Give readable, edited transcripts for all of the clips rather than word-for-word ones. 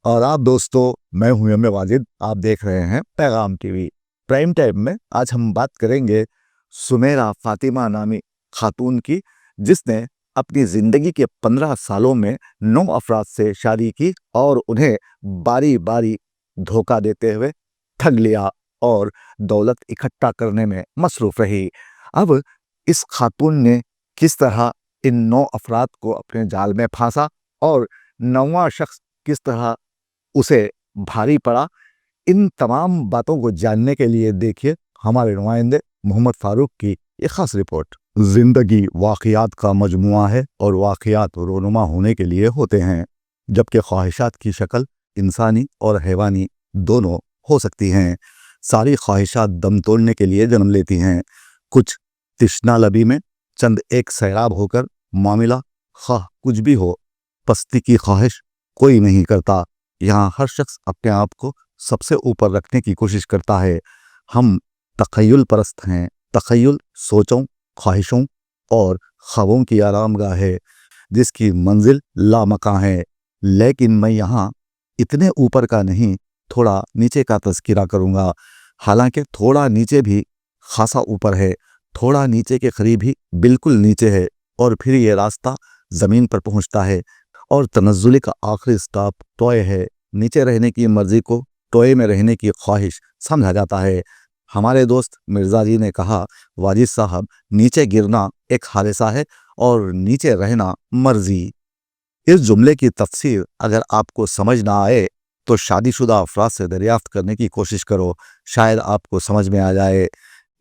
اور آپ دوستو، میں ہوں یم واجد. آپ دیکھ رہے ہیں پیغام ٹی وی پرائم ٹائم میں. آج ہم بات کریں گے سمیرہ فاطمہ نامی خاتون کی، جس نے اپنی زندگی کے 15 سالوں میں 9 افراد سے شادی کی اور انہیں باری باری دھوکہ دیتے ہوئے ٹھگ لیا اور دولت اکٹھا کرنے میں مصروف رہی. اب اس خاتون نے کس طرح ان 9 افراد کو اپنے جال میں پھانسا اور 9واں شخص کس طرح اسے بھاری پڑا، ان تمام باتوں کو جاننے کے لیے دیکھیے ہمارے نمائندے محمد فاروق کی یہ خاص رپورٹ. زندگی واقعات کا مجموعہ ہے اور واقعات رونما ہونے کے لیے ہوتے ہیں، جبکہ خواہشات کی شکل انسانی اور حیوانی دونوں ہو سکتی ہیں. ساری خواہشات دم توڑنے کے لیے جنم لیتی ہیں. کچھ تشنا لبی میں چند ایک سیراب ہو کر معاملہ خواہ کچھ بھی ہو، پستی کی خواہش کوئی نہیں کرتا. یہاں ہر شخص اپنے آپ کو سب سے اوپر رکھنے کی کوشش کرتا ہے. ہم تخیل پرست ہیں. تخیل سوچوں، خواہشوں اور خوابوں کی آرام گاہ ہے جس کی منزل لامکاں ہے. لیکن میں یہاں اتنے اوپر کا نہیں، تھوڑا نیچے کا تذکرہ کروں گا. حالانکہ تھوڑا نیچے بھی خاصا اوپر ہے، تھوڑا نیچے کے قریب ہی بالکل نیچے ہے، اور پھر یہ راستہ زمین پر پہنچتا ہے اور تنزل کا آخری سٹاپ ٹوئے ہے. نیچے رہنے کی مرضی کو ٹوئے میں رہنے کی خواہش سمجھا جاتا ہے. ہمارے دوست مرزا جی نے کہا، واجد صاحب، نیچے گرنا ایک حادثہ ہے اور نیچے رہنا مرضی. اس جملے کی تفسیر اگر آپ کو سمجھ نہ آئے تو شادی شدہ افراد سے دریافت کرنے کی کوشش کرو، شاید آپ کو سمجھ میں آ جائے.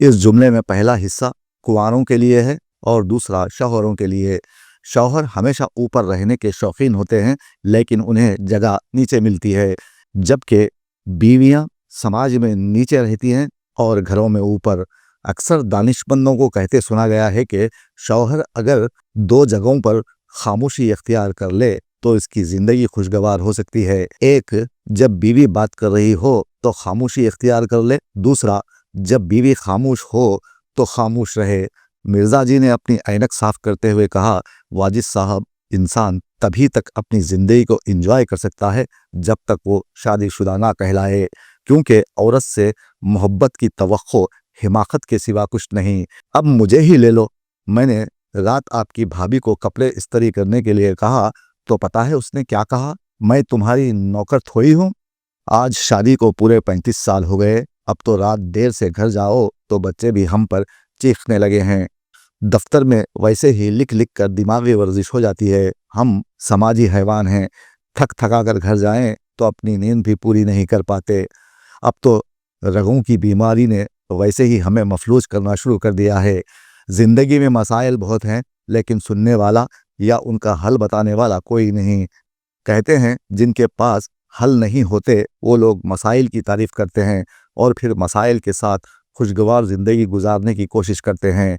اس جملے میں پہلا حصہ کنواروں کے لیے ہے اور دوسرا شوہروں کے لیے. شوہر ہمیشہ اوپر رہنے کے شوقین ہوتے ہیں، لیکن انہیں جگہ نیچے ملتی ہے، جبکہ بیویاں سماج میں نیچے رہتی ہیں اور گھروں میں اوپر. اکثر دانشمندوں کو کہتے سنا گیا ہے کہ شوہر اگر 2 جگہوں پر خاموشی اختیار کر لے تو اس کی زندگی خوشگوار ہو سکتی ہے. ایک، جب بیوی بات کر رہی ہو تو خاموشی اختیار کر لے. دوسرا، جب بیوی خاموش ہو تو خاموش رہے. مرزا جی نے اپنی اینک صاف کرتے ہوئے کہا، واجد صاحب، انسان تبھی تک اپنی زندگی کو انجوائے کر سکتا ہے جب تک وہ شادی شدہ نہ کہلائے، کیونکہ عورت سے محبت کی توقع حماقت کے سوا کچھ نہیں. اب مجھے ہی لے لو، میں نے رات آپ کی بھابھی کو کپڑے استری کرنے کے لیے کہا تو پتا ہے اس نے کیا کہا؟ میں تمہاری نوکر تھوڑی ہوں. آج شادی کو پورے 35 سال ہو گئے، اب تو رات دیر سے گھر جاؤ تو بچے بھی ہم پر چیخنے لگے ہیں. دفتر میں ویسے ہی لکھ لکھ کر دماغی ورزش ہو جاتی ہے. ہم سماجی حیوان ہیں، تھک تھکا کر گھر جائیں تو اپنی نیند بھی پوری نہیں کر پاتے. اب تو رگوں کی بیماری نے ویسے ہی ہمیں مفلوج کرنا شروع کر دیا ہے. زندگی میں مسائل بہت ہیں، لیکن سننے والا یا ان کا حل بتانے والا کوئی نہیں. کہتے ہیں جن کے پاس حل نہیں ہوتے وہ لوگ مسائل کی تعریف کرتے ہیں اور پھر مسائل کے ساتھ خوشگوار زندگی گزارنے کی کوشش کرتے ہیں.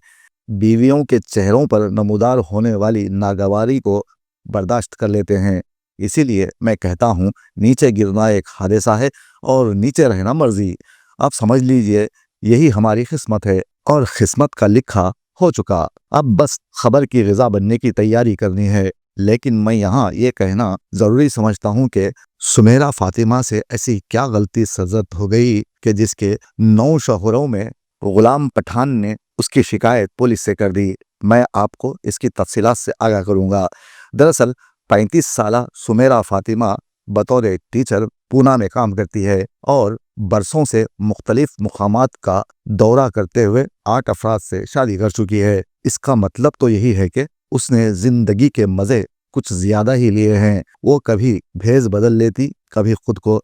بیویوں کے چہروں پر نمودار ہونے والی ناگواری کو برداشت کر لیتے ہیں. اسی لیے میں کہتا ہوں، نیچے گرنا ایک حادثہ ہے اور نیچے رہنا مرضی. آپ سمجھ لیجئے یہی ہماری قسمت ہے اور قسمت کا لکھا ہو چکا. اب بس خبر کی غذا بننے کی تیاری کرنی ہے. لیکن میں یہاں یہ کہنا ضروری سمجھتا ہوں کہ سمیرہ فاطمہ سے ایسی کیا غلطی سرزد ہو گئی کہ جس کے 9 شوہروں میں غلام پٹھان نے اس کی شکایت پولیس سے کر دی. میں آپ کو اس کی تفصیلات سے آگاہ کروں گا. دراصل 35 سالہ سمیرہ فاطمہ بطور ٹیچر پونا میں کام کرتی ہے اور برسوں سے مختلف مقامات کا دورہ کرتے ہوئے 8 افراد سے شادی کر چکی ہے. اس کا مطلب تو یہی ہے کہ اس نے زندگی کے مزے کچھ زیادہ ہی لیے ہیں. وہ کبھی بھیس بدل لیتی، کبھی خود کو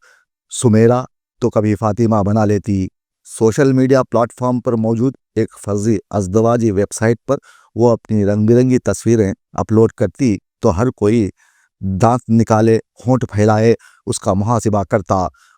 سمیرہ تو کبھی فاطمہ بنا لیتی. سوشل میڈیا پلیٹ فارم پر موجود ایک فرضی ازدواجی ویب سائٹ پر وہ اپنی رنگ برنگی تصویریں اپلوڈ کرتی تو ہر کوئی دانت نکالے، ہونٹ پھیلائے اس کا محاسبہ کرتا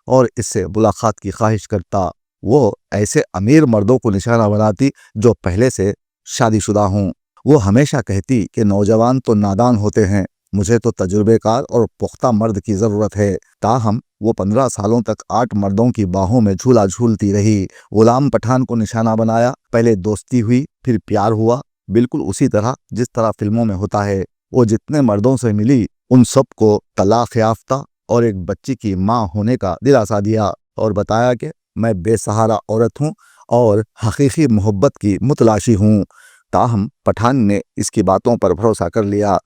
اور اس سے ملاقات کی خواہش کرتا. وہ ایسے امیر مردوں کو نشانہ بناتی جو پہلے سے شادی شدہ ہوں. وہ ہمیشہ کہتی کہ نوجوان تو نادان ہوتے ہیں، مجھے تو تجربے کار اور پختہ مرد کی ضرورت ہے. تاہم وہ 15 سالوں تک 8 مردوں کی باہوں میں جھولا جھولتی رہی. غلام پٹھان کو نشانہ بنایا، پہلے دوستی ہوئی، پھر پیار ہوا، بالکل اسی طرح جس طرح فلموں میں ہوتا ہے. وہ جتنے مردوں سے ملی ان سب کو طلاق یافتہ اور ایک بچی کی ماں ہونے کا دلاسا دیا اور بتایا کہ میں بے سہارا عورت ہوں اور حقیقی محبت کی متلاشی ہوں۔ تاہم پٹھان نے اس کی باتوں پر بھروسہ کر لیا۔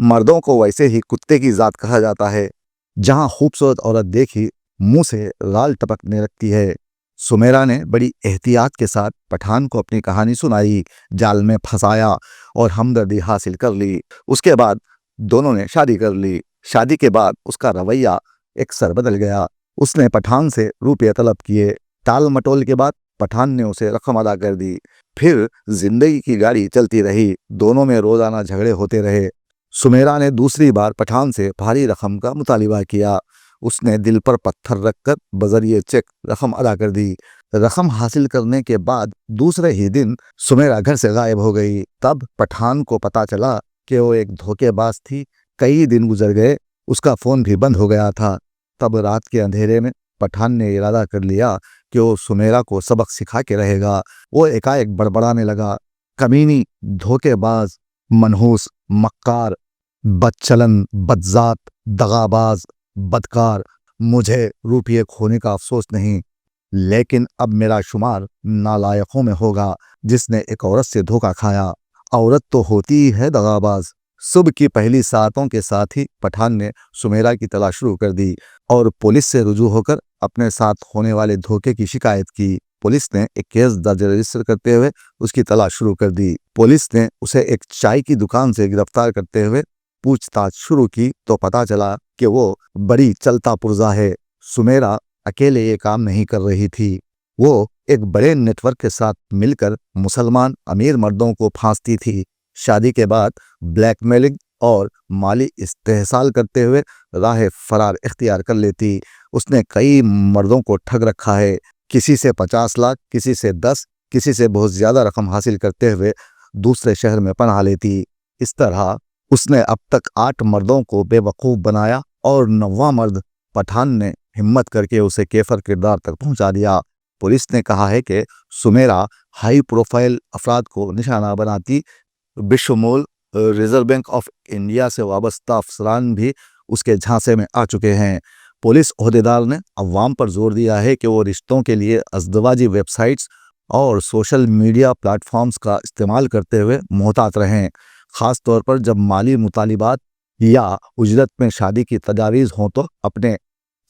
مردوں کو ویسے ہی کتے کی ذات کہا جاتا ہے، جہاں خوبصورت عورت دیکھی منہ سے لال ٹپکنے لگتی ہے۔ سمیرا نے بڑی احتیاط کے ساتھ پٹھان کو اپنی کہانی سنائی، جال میں پھنسایا اور ہمدردی حاصل کر لی۔ اس کے بعد دونوں نے شادی کر لی۔ شادی کے بعد اس کا رویہ ایک سر بدل گیا۔ اس نے پٹھان سے روپے طلب کیے۔ ٹال مٹول کے بعد پٹھان نے اسے رقم ادا کر دی۔ پھر زندگی کی گاڑی چلتی رہی، دونوں میں روزانہ جھگڑے ہوتے رہے۔ سمیرا نے دوسری بار پٹھان سے بھاری رقم کا مطالبہ کیا۔ اس نے دل پر پتھر رکھ کر بذریعہ چیک رقم ادا کر دی۔ رقم حاصل کرنے کے بعد دوسرے ہی دن سمیرا گھر سے غائب ہو گئی۔ تب پٹھان کو پتا چلا کہ وہ ایک دھوکے باز تھی۔ کئی دن گزر گئے، اس کا فون بھی بند ہو گیا تھا۔ تب رات کے اندھیرے میں پٹھان نے ارادہ کر لیا کہ وہ سمیرا کو سبق سکھا کے رہے گا۔ وہ ایک بڑبڑانے لگا، کمینی، دھوکے باز، منحوس، مکار، بدچلن، بدذات، دغاباز، بدکار، مجھے روپیے کھونے کا افسوس نہیں، لیکن اب میرا شمار نالائقوں میں ہوگا جس نے ایک عورت سے دھوکہ کھایا۔ عورت تو ہوتی ہی ہے دغاباز۔ صبح کی پہلی ساعتوں کے ساتھ ہی پٹھان نے سمیرا کی تلاش شروع کر دی اور پولیس سے رجوع ہو کر اپنے ساتھ ہونے والے دھوکے کی شکایت کی۔ پولیس نے ایک کیس درج رجسٹر کرتے ہوئے اس کی تلاش شروع کر دی۔ پولیس نے اسے ایک چائے کی دکان سے گرفتار کرتے ہوئے پوچھ تاچھ شروع کی تو پتا چلا کہ وہ بڑی چلتا پرزا ہے۔ سمیرا اکیلے یہ کام نہیں کر رہی تھی، وہ ایک بڑے نیٹ ورک کے ساتھ مل کر مسلمان امیر مردوں کو پھانستی تھی۔ شادی کے بعد بلیک میلنگ اور مالی استحصال کرتے ہوئے راہ فرار اختیار کر لیتی۔ اس نے کئی مردوں کو ٹھگ رکھا ہے، کسی سے 50 لاکھ، کسی سے 10، کسی سے بہت زیادہ رقم حاصل کرتے ہوئے دوسرے شہر میں پناہ لیتی۔ اس طرح اس نے اب تک 8 مردوں کو بے وقوف بنایا اور 9واں مرد پٹھان نے ہمت کر کے اسے کیفر کردار تک پہنچا دیا۔ پولیس نے کہا ہے کہ سمیرا ہائی پروفائل افراد کو نشانہ بناتی، بشمول ریزرو بینک آف انڈیا سے وابستہ افسران بھی اس کے جھانسے میں آ چکے ہیں۔ پولیس عہدیدار نے عوام پر زور دیا ہے کہ وہ رشتوں کے لیے ازدواجی ویب سائٹس اور سوشل میڈیا پلیٹ فارمز کا استعمال کرتے ہوئے محتاط رہیں، خاص طور پر جب مالی مطالبات یا اجرت میں شادی کی تجاویز ہوں تو اپنے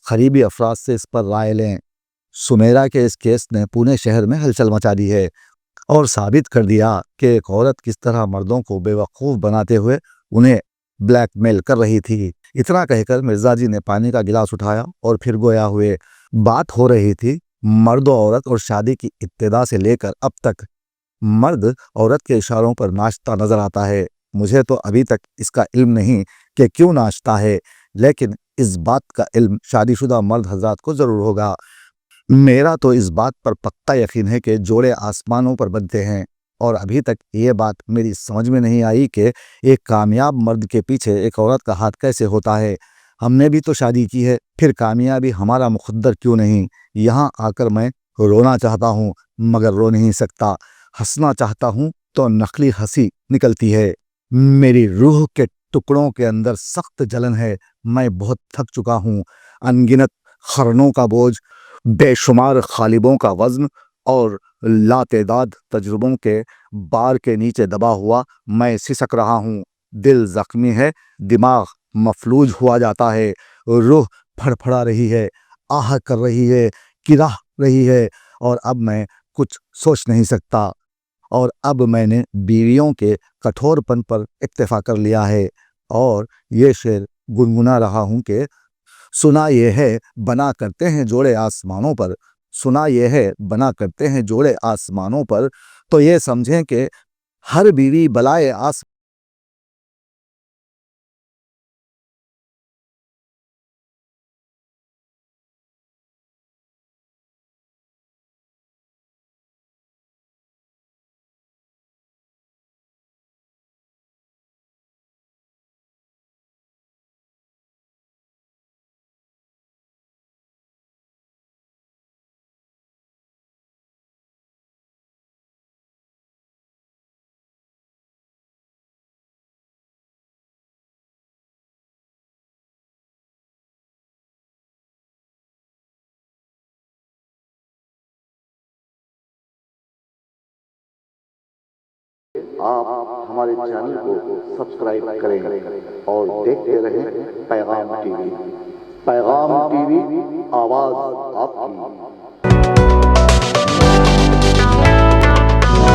قریبی افراد سے اس پر رائے لیں۔ سمیرا کے اس کیس نے پونے شہر میں ہلچل مچا دی ہے اور ثابت کر دیا کہ ایک عورت کس طرح مردوں کو بے وقوف بناتے ہوئے انہیں بلیک میل کر رہی تھی۔ اتنا کہہ کر مرزا جی نے پانی کا گلاس اٹھایا اور پھر گویا ہوئے۔ بات ہو رہی تھی مرد و عورت اور شادی کی ابتدا سے لے کر اب تک۔ مرد عورت کے اشاروں پر ناچتا نظر آتا ہے۔ مجھے تو ابھی تک اس کا علم نہیں کہ کیوں ناچتا ہے، لیکن اس بات کا علم شادی شدہ مرد حضرات کو ضرور ہوگا۔ میرا تو اس بات پر پختہ یقین ہے کہ جوڑے آسمانوں پر بنتے ہیں، اور ابھی تک یہ بات میری سمجھ میں نہیں آئی کہ ایک کامیاب مرد کے پیچھے ایک عورت کا ہاتھ کیسے ہوتا ہے۔ ہم نے بھی تو شادی کی ہے، پھر کامیابی ہمارا مقدر کیوں نہیں؟ یہاں آ کر میں رونا چاہتا ہوں مگر رو نہیں سکتا، ہنسنا چاہتا ہوں تو نقلی ہنسی نکلتی ہے۔ میری روح کے ٹکڑوں کے اندر سخت جلن ہے، میں بہت تھک چکا ہوں۔ ان گنت خرنوں کا بوجھ، بے شمار خالبوں کا وزن اور لاتعداد تجربوں کے بار کے نیچے دبا ہوا میں سسک رہا ہوں۔ دل زخمی ہے، دماغ مفلوج ہوا جاتا ہے، روح پھڑپھڑا رہی ہے، آہ کر رہی ہے، کرا رہی ہے، اور اب میں کچھ سوچ نہیں سکتا۔ اور اب میں نے بیویوں کے کٹھور پن پر اکتفا کر لیا ہے اور یہ شعر گنگنا رہا ہوں کہ سنا یہ ہے بنا کرتے ہیں جوڑے آسمانوں پر، سنا یہ ہے بنا کرتے ہیں جوڑے آسمانوں پر، تو یہ سمجھیں کہ ہر بیوی بلائے آسمان آپ ہمارے چینل کو سبسکرائب کریں اور دیکھتے رہیں پیغام ٹی وی۔ پیغام ٹی وی، آواز آپ کی،